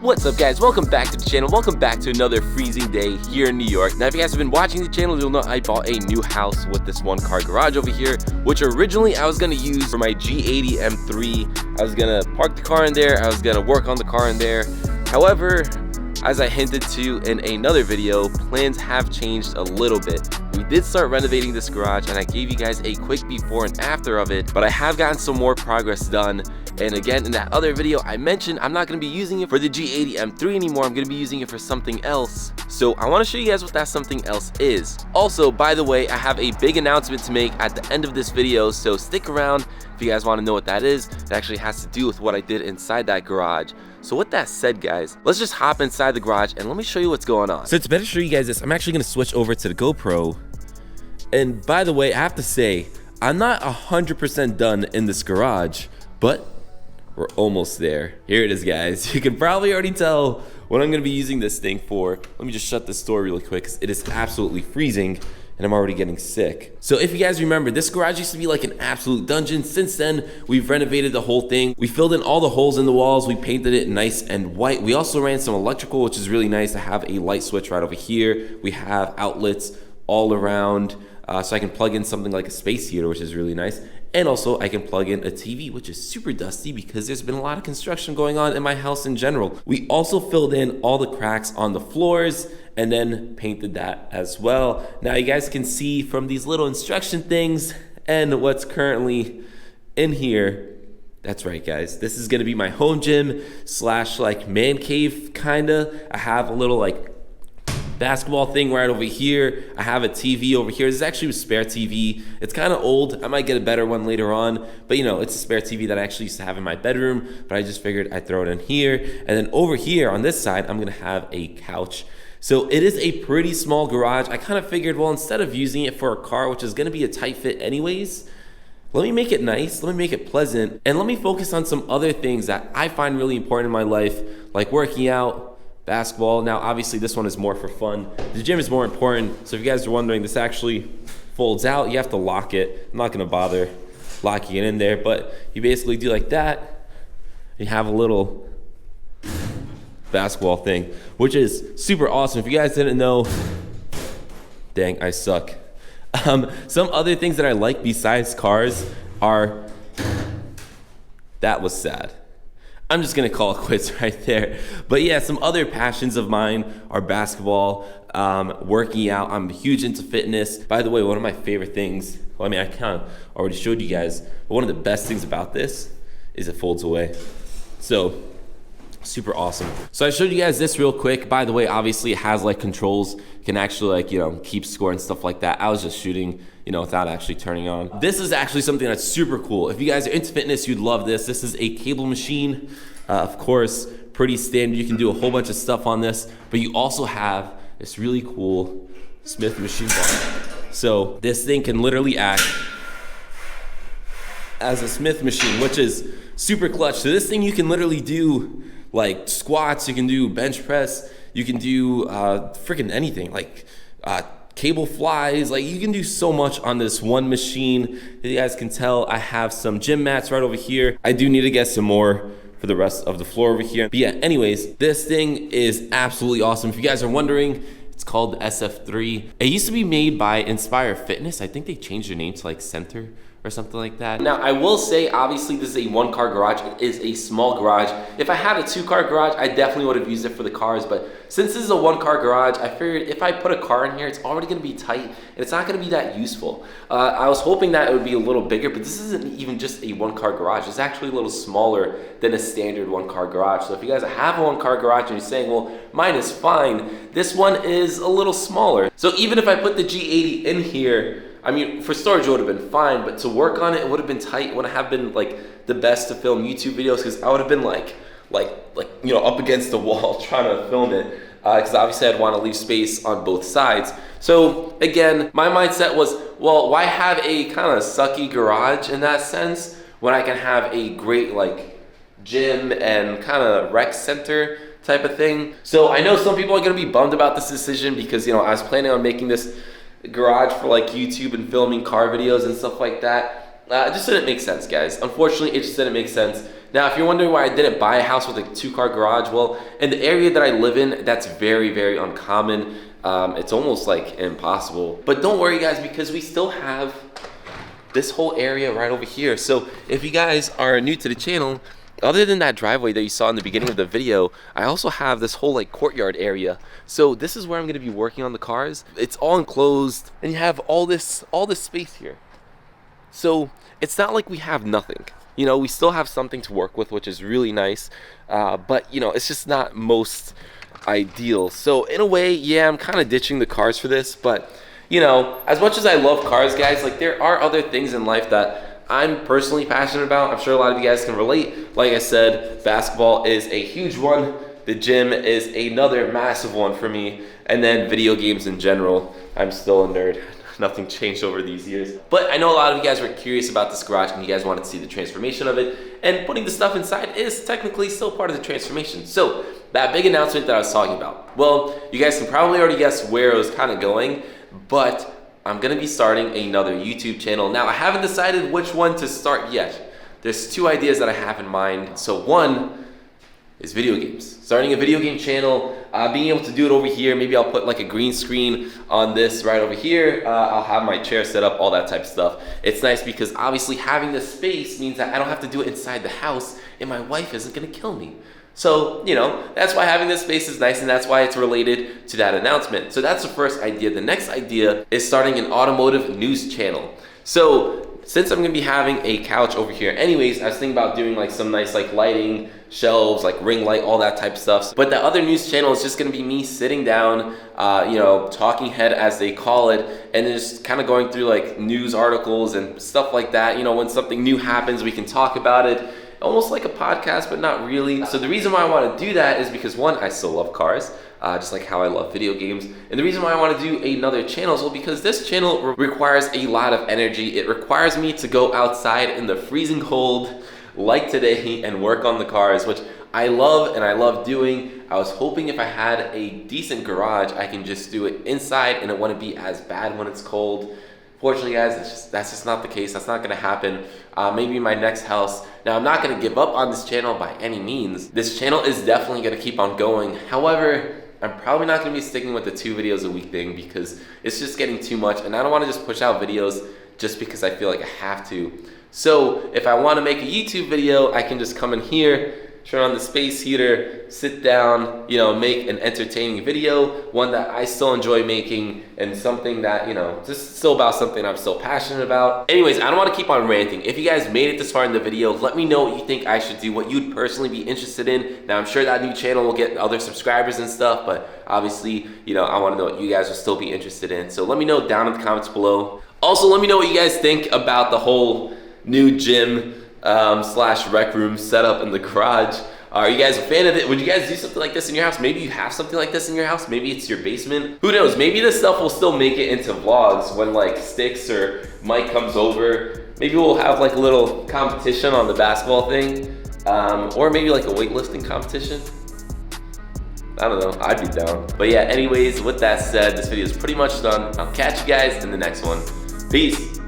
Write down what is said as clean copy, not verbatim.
What's up guys, welcome back to the channel, welcome back to another freezing day here in New York. Now if you guys have been watching the channel, you'll know I bought a new house with this one car garage over here, which originally I was going to use for my G80 M3. I was going to park the car in there, I was going to work on the car in there. However, as I hinted to in another video, plans have changed a little bit. We did start renovating this garage and I gave you guys a quick before and after of it, but I have gotten some more progress done. And again, in that other video, I mentioned I'm not going to be using it for the G80 M3 anymore. I'm going to be using it for something else. So I want to show you guys what that something else is. Also, by the way, I have a big announcement to make at the end of this video, so stick around if you guys want to know what that is. It actually has to do with what I did inside that garage. So with that said, guys, let's just hop inside the garage and let me show you what's going on. So to better show you guys this, I'm actually going to switch over to the GoPro. And by the way, I have to say, I'm not 100% done in this garage, but we're almost there. Here it is, guys. You can probably already tell what I'm going to be using this thing for. Let me just shut this door really quick because it is absolutely freezing and I'm already getting sick. So if you guys remember, this garage used to be like an absolute dungeon. Since then, we've renovated the whole thing. We filled in all the holes in the walls. We painted it nice and white. We also ran some electrical, which is really nice. I have a light switch right over here. We have outlets all around, so I can plug in something like a space heater, which is really nice. And also I can plug in a TV, which is super dusty because there's been a lot of construction going on in my house in general. We also filled in all the cracks on the floors and then painted that as well. Now you guys can see from these little instruction things and what's currently in here. That's right, guys. This is gonna be my home gym slash like man cave kinda. I have a little like basketball thing right over here. I have a TV over here. This is actually a spare TV. It's kind of old. I might get a better one later on, but you know, it's a spare TV that I actually used to have in my bedroom, but I just figured I'd throw it in here. And then over here on this side, I'm gonna have a couch. So it is a pretty small garage. I kind of figured, well, instead of using it for a car, which is gonna be a tight fit anyways, let me make it nice, let me make it pleasant, and let me focus on some other things that I find really important in my life, like working out, basketball. Now obviously this one is more for fun. The gym is more important. So if you guys are wondering, this actually folds out. You have to lock it. I'm not gonna bother locking it in there, but you basically do like that. You have a little basketball thing, which is super awesome. If you guys didn't know, dang, I suck. Some other things that I like besides cars are, that was sad. I'm just gonna call it quits right there. But yeah, some other passions of mine are basketball, working out. I'm huge into fitness. By the way, one of my favorite things, well, I mean, I kind of already showed you guys, but one of the best things about this is it folds away. So, super awesome. So I showed you guys this real quick. By the way, obviously it has like controls, can actually like, you know, keep score and stuff like that. I was just shooting, you know, without actually turning on. This is actually something that's super cool. If you guys are into fitness, you'd love this. This is a cable machine. Of course, pretty standard. You can do a whole bunch of stuff on this, but you also have this really cool Smith machine bar. So this thing can literally act as a Smith machine, which is super clutch. So this thing you can literally do like squats, you can do bench press, you can do freaking anything, like cable flies, like you can do so much on this one machine. As you guys can tell, I have some gym mats right over here. I do need to get some more for the rest of the floor over here. But yeah, anyways, this thing is absolutely awesome. If you guys are wondering, it's called the SF3. It used to be made by Inspire Fitness. I think they changed their name to like Center or something like that. Now, I will say, obviously, this is a one-car garage. It is a small garage. If I had a two-car garage, I definitely would have used it for the cars, but since this is a one-car garage, I figured if I put a car in here, it's already gonna be tight, and it's not gonna be that useful. I was hoping that it would be a little bigger, but this isn't even just a one-car garage. It's actually a little smaller than a standard one-car garage. So if you guys have a one-car garage and you're saying, well, mine is fine, this one is a little smaller. So even if I put the G80 in here, I mean, for storage it would have been fine, but to work on it, it would have been tight. It wouldn't have been like the best to film YouTube videos because I would have been like you know, up against the wall trying to film it because obviously I'd want to leave space on both sides. So again, my mindset was, well, why have a kind of sucky garage in that sense when I can have a great like gym and kind of rec center type of thing? So I know some people are going to be bummed about this decision because, you know, I was planning on making this garage for like YouTube and filming car videos and stuff like that. It just didn't make sense, guys. Unfortunately, it just didn't make sense. Now, if you're wondering why I didn't buy a house with a 2-car garage, well, in the area that I live in, that's very, very uncommon. It's almost like impossible. But don't worry guys, because we still have this whole area right over here. So if you guys are new to the channel, other than that driveway that you saw in the beginning of the video, I also have this whole like courtyard area. So this is where I'm gonna be working on the cars. It's all enclosed and you have all this space here. So it's not like we have nothing. You know, we still have something to work with, which is really nice. But you know, it's just not most ideal. So in a way, yeah, I'm kind of ditching the cars for this, but you know, as much as I love cars, guys, like there are other things in life that I'm personally passionate about. I'm sure a lot of you guys can relate. Like I said, basketball is a huge one. The gym is another massive one for me. And then video games in general. I'm still a nerd. Nothing changed over these years. But I know a lot of you guys were curious about this garage and you guys wanted to see the transformation of it. And putting the stuff inside is technically still part of the transformation. So that big announcement that I was talking about. Well, you guys can probably already guess where it was kind of going, but I'm gonna be starting another YouTube channel. Now, I haven't decided which one to start yet. There's 2 ideas that I have in mind. So one is video games. Starting a video game channel, being able to do it over here. Maybe I'll put like a green screen on this right over here. I'll have my chair set up, all that type of stuff. It's nice because obviously having this space means that I don't have to do it inside the house and my wife isn't gonna kill me. So, you know, that's why having this space is nice and that's why it's related to that announcement. So that's the first idea. The next idea is starting an automotive news channel. So since I'm gonna be having a couch over here anyways, I was thinking about doing like some nice like lighting, shelves, like ring light, all that type of stuff. But the other news channel is just gonna be me sitting down, you know, talking head as they call it, and just kind of going through like news articles and stuff like that. You know, when something new happens, we can talk about it. Almost like a podcast, but not really. So the reason why I want to do that is because one, I still love cars, just like how I love video games. And the reason why I want to do another channel is well, because this channel requires a lot of energy. It requires me to go outside in the freezing cold like today and work on the cars, which I love and I love doing. I was hoping if I had a decent garage, I can just do it inside and it wouldn't be as bad when it's cold. Fortunately, guys, that's just not the case. That's not gonna happen. Maybe my next house. Now, I'm not gonna give up on this channel by any means. This channel is definitely gonna keep on going. However, I'm probably not gonna be sticking with the 2 videos a week thing because it's just getting too much and I don't wanna just push out videos just because I feel like I have to. So if I wanna make a YouTube video, I can just come in here, turn on the space heater, sit down, you know, make an entertaining video, one that I still enjoy making and something that, you know, just still about something I'm still passionate about. Anyways, I don't want to keep on ranting. If you guys made it this far in the video, let me know what you think I should do, what you'd personally be interested in. Now, I'm sure that new channel will get other subscribers and stuff, but obviously, you know, I want to know what you guys will still be interested in. So let me know down in the comments below. Also, let me know what you guys think about the whole new gym slash rec room setup in the garage. Are you guys a fan of it? Would you guys do something like this in your house? Maybe you have something like this in your house. Maybe it's your basement. Who knows? Maybe this stuff will still make it into vlogs when like Sticks or Mike comes over. Maybe we'll have like a little competition on the basketball thing. Or maybe like a weightlifting competition. I don't know, I'd be down. But yeah, anyways, with that said, this video is pretty much done. I'll catch you guys in the next one. Peace.